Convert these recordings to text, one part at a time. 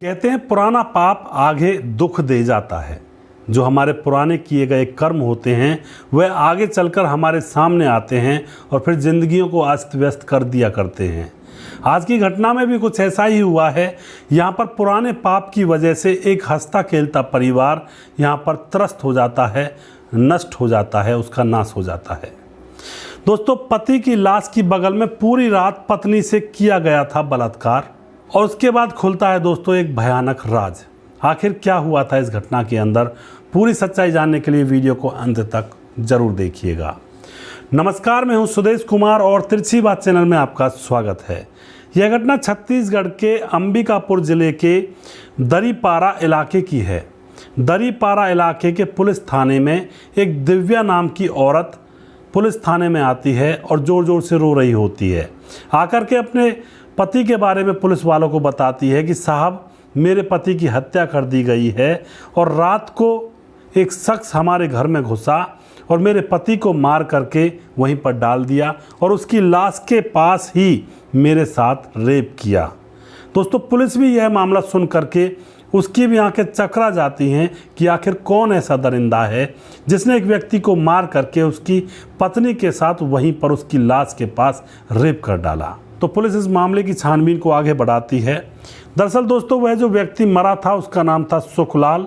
कहते हैं पुराना पाप आगे दुख दे जाता है। जो हमारे पुराने किए गए कर्म होते हैं वह आगे चलकर हमारे सामने आते हैं और फिर जिंदगियों को अस्त व्यस्त कर दिया करते हैं। आज की घटना में भी कुछ ऐसा ही हुआ है। यहाँ पर पुराने पाप की वजह से एक हंसता खेलता परिवार यहाँ पर त्रस्त हो जाता है, नष्ट हो जाता है, उसका नाश हो जाता है। दोस्तों, पति की लाश की बगल में पूरी रात पत्नी से किया गया था बलात्कार और उसके बाद खुलता है दोस्तों एक भयानक राज। आखिर क्या हुआ था इस घटना के अंदर, पूरी सच्चाई जानने के लिए वीडियो को अंत तक जरूर देखिएगा। नमस्कार, मैं हूं सुदेश कुमार और तिरछी बात चैनल में आपका स्वागत है। यह घटना छत्तीसगढ़ के अंबिकापुर जिले के दरीपारा इलाके की है। दरीपारा इलाके के पुलिस थाने में एक दिव्या नाम की औरत पुलिस थाने में आती है और ज़ोर ज़ोर से रो रही होती है। आकर के अपने पति के बारे में पुलिस वालों को बताती है कि साहब, मेरे पति की हत्या कर दी गई है और रात को एक शख्स हमारे घर में घुसा और मेरे पति को मार करके वहीं पर डाल दिया और उसकी लाश के पास ही मेरे साथ रेप किया। दोस्तों, पुलिस भी यह मामला सुन करके उसकी भी आंखें चकरा जाती हैं कि आखिर कौन ऐसा दरिंदा है जिसने एक व्यक्ति को मार करके उसकी पत्नी के साथ वहीं पर उसकी लाश के पास रेप कर डाला। तो पुलिस इस मामले की छानबीन को आगे बढ़ाती है। दरअसल दोस्तों, वह जो व्यक्ति मरा था उसका नाम था सुखलाल,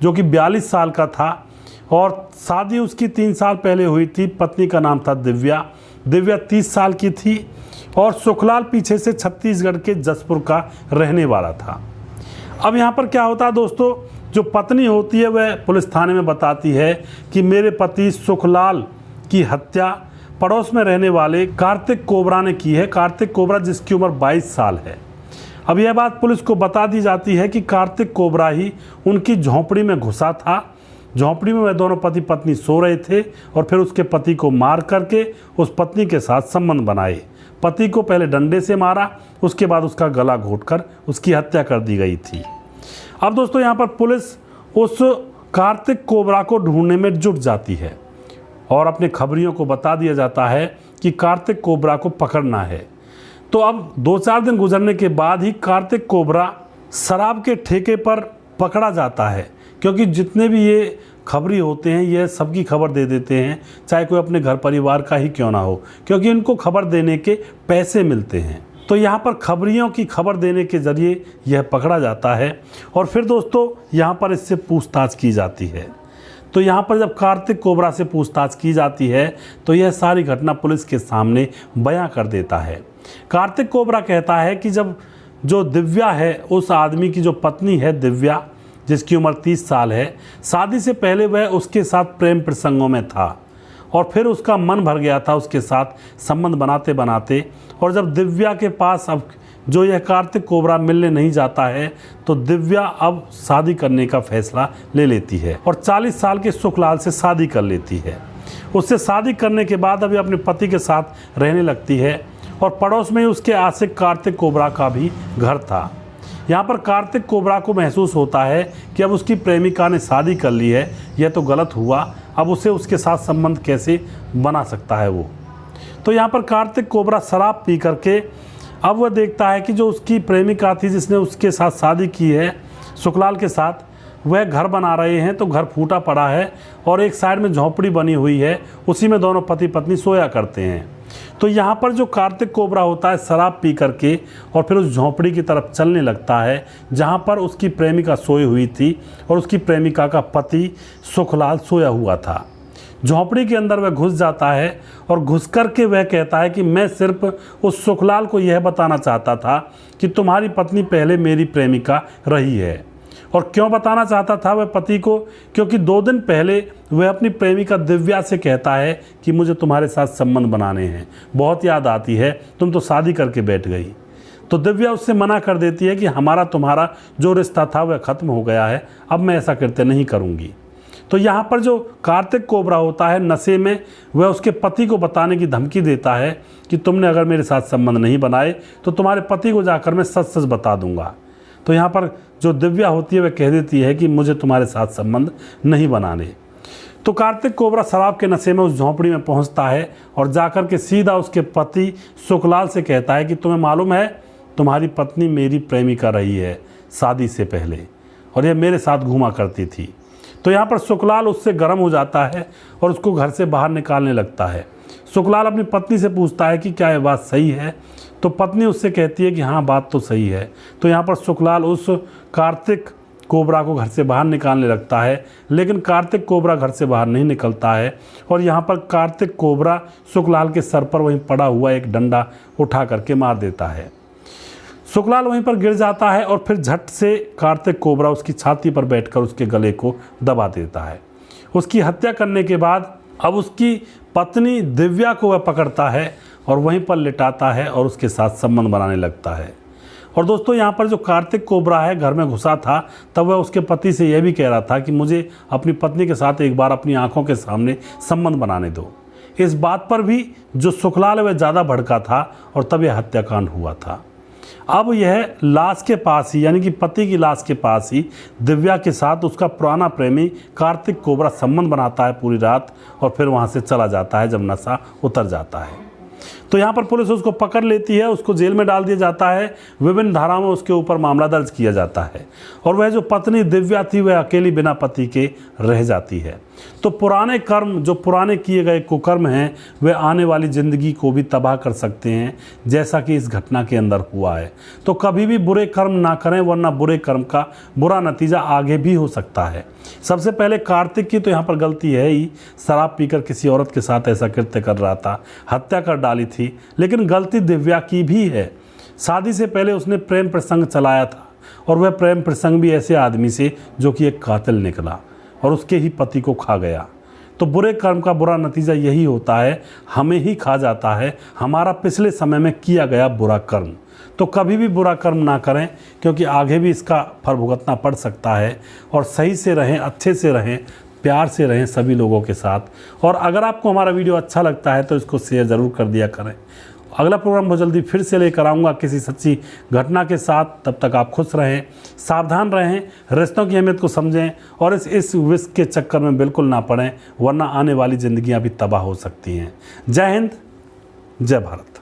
जो कि 42 साल का था और शादी उसकी 3 साल पहले हुई थी। पत्नी का नाम था दिव्या। दिव्या 30 साल की थी और सुखलाल पीछे से छत्तीसगढ़ के जसपुर का रहने वाला था। अब यहाँ पर क्या होता है दोस्तों, जो पत्नी होती है वह पुलिस थाने में बताती है कि मेरे पति सुखलाल की हत्या पड़ोस में रहने वाले कार्तिक कोबरा ने की है। कार्तिक कोबरा जिसकी उम्र 22 साल है। अब यह बात पुलिस को बता दी जाती है कि कार्तिक कोबरा ही उनकी झोंपड़ी में घुसा था। झोंपड़ी में वह दोनों पति पत्नी सो रहे थे और फिर उसके पति को मार करके उस पत्नी के साथ संबंध बनाए। पति को पहले डंडे से मारा, उसके बाद उसका गला घोंटकर उसकी हत्या कर दी गई थी। अब दोस्तों, यहाँ पर पुलिस उस कार्तिक कोबरा को ढूंढने में जुट जाती है और अपने खबरियों को बता दिया जाता है कि कार्तिक कोबरा को पकड़ना है। तो अब 2-4 दिन गुजरने के बाद ही कार्तिक कोबरा शराब के ठेके पर पकड़ा जाता है, क्योंकि जितने भी ये खबरी होते हैं ये सबकी खबर दे देते हैं, चाहे कोई अपने घर परिवार का ही क्यों ना हो, क्योंकि इनको खबर देने के पैसे मिलते हैं। तो यहाँ पर खबरियों की खबर देने के जरिए यह पकड़ा जाता है और फिर दोस्तों यहाँ पर इससे पूछताछ की जाती है। तो यहाँ पर जब कार्तिक कोबरा से पूछताछ की जाती है तो यह सारी घटना पुलिस के सामने बयां कर देता है। कार्तिक कोबरा कहता है कि जब जो दिव्या है, उस आदमी की जो पत्नी है दिव्या, जिसकी उम्र 30 साल है, शादी से पहले वह उसके साथ प्रेम प्रसंगों में था और फिर उसका मन भर गया था उसके साथ संबंध बनाते बनाते। और जब दिव्या के पास अब जो यह कार्तिक कोबरा मिलने नहीं जाता है तो दिव्या अब शादी करने का फैसला ले लेती है और 40 साल के सुखलाल से शादी कर लेती है। उससे शादी करने के बाद अभी अपने पति के साथ रहने लगती है और पड़ोस में ही उसके आशिक कार्तिक कोबरा का भी घर था। यहाँ पर कार्तिक कोबरा को महसूस होता है कि अब उसकी प्रेमिका ने शादी कर ली है, यह तो गलत हुआ, अब उसे उसके साथ संबंध कैसे बना सकता है वो। तो यहाँ पर कार्तिक कोबरा शराब पी करके अब वह देखता है कि जो उसकी प्रेमिका थी जिसने उसके साथ शादी की है सुखलाल के साथ, वह घर बना रहे हैं। तो घर फूटा पड़ा है और एक साइड में झोंपड़ी बनी हुई है, उसी में दोनों पति पत्नी सोया करते हैं। तो यहाँ पर जो कार्तिक कोबरा होता है शराब पी करके और फिर उस झोंपड़ी की तरफ चलने लगता है जहाँ पर उसकी प्रेमिका सोई हुई थी और उसकी प्रेमिका का पति सुखलाल सोया हुआ था। झोंपड़ी के अंदर वह घुस जाता है और घुस कर के वह कहता है कि मैं सिर्फ उस सुखलाल को यह बताना चाहता था कि तुम्हारी पत्नी पहले मेरी प्रेमिका रही है। और क्यों बताना चाहता था वह पति को, क्योंकि 2 दिन पहले वह अपनी प्रेमिका दिव्या से कहता है कि मुझे तुम्हारे साथ संबंध बनाने हैं, बहुत याद आती है, तुम तो शादी करके बैठ गई। तो दिव्या उससे मना कर देती है कि हमारा तुम्हारा जो रिश्ता था वह ख़त्म हो गया है, अब मैं ऐसा करते नहीं करूँगी। तो यहाँ पर जो कार्तिक कोबरा होता है नशे में, वह उसके पति को बताने की धमकी देता है कि तुमने अगर मेरे साथ संबंध नहीं बनाए तो तुम्हारे पति को जाकर मैं सच सच बता दूंगा। तो यहाँ पर जो दिव्या होती है वह कह देती है कि मुझे तुम्हारे साथ संबंध नहीं बनाने। तो कार्तिक कोबरा शराब के नशे में उस झोंपड़ी में पहुँचता है और जाकर के सीधा उसके पति सुखलाल से कहता है कि तुम्हें मालूम है तुम्हारी पत्नी मेरी प्रेमिका रही है, शादी से पहले, और यह मेरे साथ घूमा करती थी। तो यहाँ पर सुखलाल उससे गर्म हो जाता है और उसको घर से बाहर निकालने लगता है। सुखलाल अपनी पत्नी से पूछता है कि क्या ये बात सही है। तो पत्नी उससे कहती है कि हाँ, बात तो सही है। तो यहाँ पर सुखलाल उस कार्तिक कोबरा को घर से बाहर निकालने लगता है, लेकिन कार्तिक कोबरा घर से बाहर नहीं निकलता है। और यहाँ पर कार्तिक कोबरा सुखलाल के सर पर वहीं पड़ा हुआ एक डंडा उठा करके मार देता है। सुखलाल वहीं पर गिर जाता है और फिर झट से कार्तिक कोबरा उसकी छाती पर बैठकर उसके गले को दबा देता है। उसकी हत्या करने के बाद अब उसकी पत्नी दिव्या को वह पकड़ता है और वहीं पर लिटाता है और उसके साथ संबंध बनाने लगता है। और दोस्तों, यहाँ पर जो कार्तिक कोबरा है घर में घुसा था, तब वह उसके पति से यह भी कह रहा था कि मुझे अपनी पत्नी के साथ एक बार अपनी आंखों के सामने संबंध बनाने दो। इस बात पर भी जो सुखलाल है वह ज़्यादा भड़का था और तब यह हत्याकांड हुआ था। अब यह लाश के पास ही, यानी कि पति की लाश के पास ही दिव्या के साथ उसका पुराना प्रेमी कार्तिक कोबरा संबंध बनाता है पूरी रात, और फिर वहाँ से चला जाता है जब नशा उतर जाता है। तो यहाँ पर पुलिस उसको पकड़ लेती है, उसको जेल में डाल दिया जाता है, विभिन्न धाराओं में उसके ऊपर मामला दर्ज किया जाता है, और वह जो पत्नी दिव्या थी वह अकेली बिना पति के रह जाती है। तो पुराने कर्म, जो पुराने किए गए कुकर्म हैं, वे आने वाली ज़िंदगी को भी तबाह कर सकते हैं, जैसा कि इस घटना के अंदर हुआ है। तो कभी भी बुरे कर्म ना करें, वरना बुरे कर्म का बुरा नतीजा आगे भी हो सकता है। सबसे पहले कार्तिक की तो यहाँ पर गलती है ही, शराब पीकर किसी औरत के साथ ऐसा कृत्य कर रहा था, हत्या कर डाली थी। लेकिन गलती दिव्या की भी है। शादी से पहले उसने प्रेम प्रसंग चलाया था, और वह प्रेम प्रसंग भी ऐसे आदमी से जो कि एक कातिल निकला और उसके ही पति को खा गया। तो बुरे कर्म का बुरा नतीजा यही होता है, हमें ही खा जाता है हमारा पिछले समय में किया गया बुरा कर्म। तो कभी भी बुरा कर्म ना करें, क्योंकि आगे भी इसका फल भुगतना पड़ सकता है। और सही से रहें, अच्छे से रहें, प्यार से रहें सभी लोगों के साथ। और अगर आपको हमारा वीडियो अच्छा लगता है तो इसको शेयर ज़रूर कर दिया करें। अगला प्रोग्राम बहुत जल्दी फिर से लेकर आऊँगा किसी सच्ची घटना के साथ। तब तक आप खुश रहें, सावधान रहें, रिश्तों की अहमियत को समझें, और इस विष के चक्कर में बिल्कुल ना पड़ें, वरना आने वाली ज़िंदगियाँ भी तबाह हो सकती हैं। जय हिंद, जय भारत।